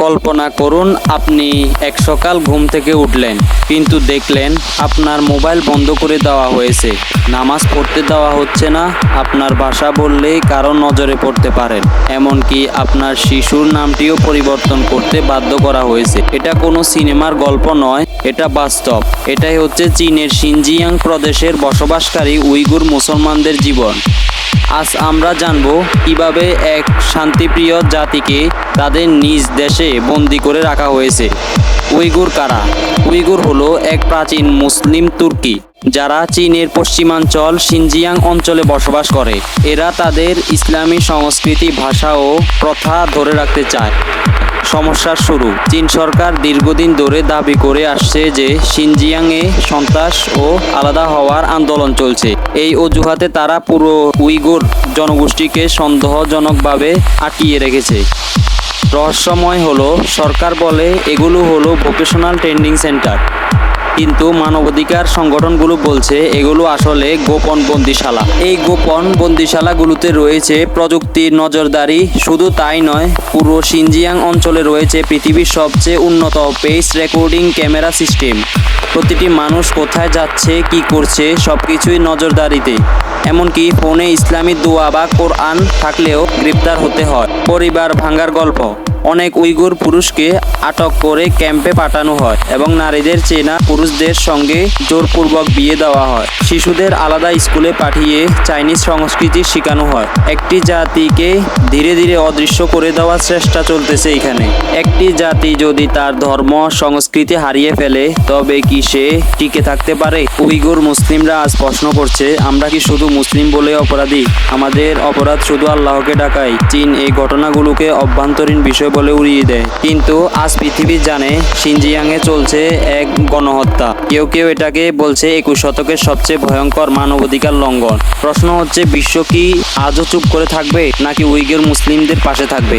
কল্পনা করুন আপনি এক সকাল ঘুম থেকে উঠলেন, কিন্তু দেখলেন আপনার মোবাইল বন্ধ করে দেওয়া হয়েছে, নামাজ পড়তে দেওয়া হচ্ছে না, আপনার ভাষা বললেই কারো নজরে পড়তে পারেন, এমনকি আপনার শিশুর নামটিও পরিবর্তন করতে বাধ্য করা হয়েছে। এটা কোনো সিনেমার গল্প নয়, এটা বাস্তব। এটাই হচ্ছে চীনের শিনজিয়াং প্রদেশের বসবাসকারী উইগুর মুসলমানদের জীবন। আজ আমরা জানব কিভাবে এক শান্তিপ্রিয় জাতিকে তাদের নিজ দেশে বন্দি করে রাখা হয়েছে। উইগুর কারা? উইগুর হলো এক প্রাচীন মুসলিম তুর্কি যারা চীনের পশ্চিমাঞ্চল শিনজিয়াং অঞ্চলে বসবাস করে। এরা তাদের ইসলামী সংস্কৃতি, ভাষা ও প্রথা ধরে রাখতে চায়। সমস্যার শুরু। চীন সরকার দীর্ঘদিন ধরে দাবি করে আসছে যে শিনজিয়াংয়ে সন্ত্রাস ও আলাদা হওয়ার আন্দোলন চলছে। এই অজুহাতে তারা পুরো উইগুর জনগোষ্ঠীকে সন্দেহজনকভাবে আটকিয়ে রেখেছে। রহস্যময় হলো সরকার বলে এগুলো হলো ভোকেশনাল ট্রেনিং সেন্টার, কিন্তু মানবাধিকার সংগঠনগুলো বলছে এগুলো আসলে গোপন বন্দিশালা। এই গোপন বন্দিশালাগুলোতে রয়েছে প্রযুক্তির নজরদারি। শুধু তাই নয়, পুরো শিনজিয়াং অঞ্চলে রয়েছে পৃথিবীর সবচেয়ে উন্নত ফেস রেকর্ডিং ক্যামেরা সিস্টেম। প্রতিটি মানুষ কোথায় যাচ্ছে, কি করছে, সবকিছুই নজরদারিতে। এমনকি ফোনে ইসলামী দোয়া বা কোরআন থাকলেও গ্রেপ্তার হতে হয়। পরিবার ভাঙার গল্প। অনেক উইগুর পুরুষকে আটক করে ক্যাম্পে পাঠানো হয় এবং নারীদের চেনা পুরুষদের সঙ্গে জোরপূর্বক বিয়ে দেওয়া হয়। শিশুদের আলাদা স্কুলে পাঠিয়ে চাইনিজ সংস্কৃতি শেখানো হয়। একটি জাতিকে ধীরে ধীরে অদৃশ্য করে দেওয়ার চেষ্টা চলতেছে এখানে। একটি জাতি যদি তার ধর্ম সংস্কৃতি হারিয়ে ফেলে তবে কি সে টিকে থাকতে পারে? উইগুর মুসলিমরা আজ প্রশ্ন করছে, আমরা কি শুধু মুসলিম বলে অপরাধী? আমাদের অপরাধ শুধু আল্লাহকে ডাকাই। চীন এই ঘটনাগুলোকে অভ্যন্তরীণ বিষয় বলে উড়িয়ে দেয়, কিন্তু আজ পৃথিবী জানে শিনজিয়াংয়ে চলছে এক গণহত্যা। কেউ কেউ এটাকে বলছে 21 শতকের সবচেয়ে ভয়ঙ্কর মানবাধিকার লঙ্ঘন। প্রশ্ন হচ্ছে, বিশ্ব কি আজও চুপ করে থাকবে, নাকি উইগুর মুসলিমদের পাশে থাকবে?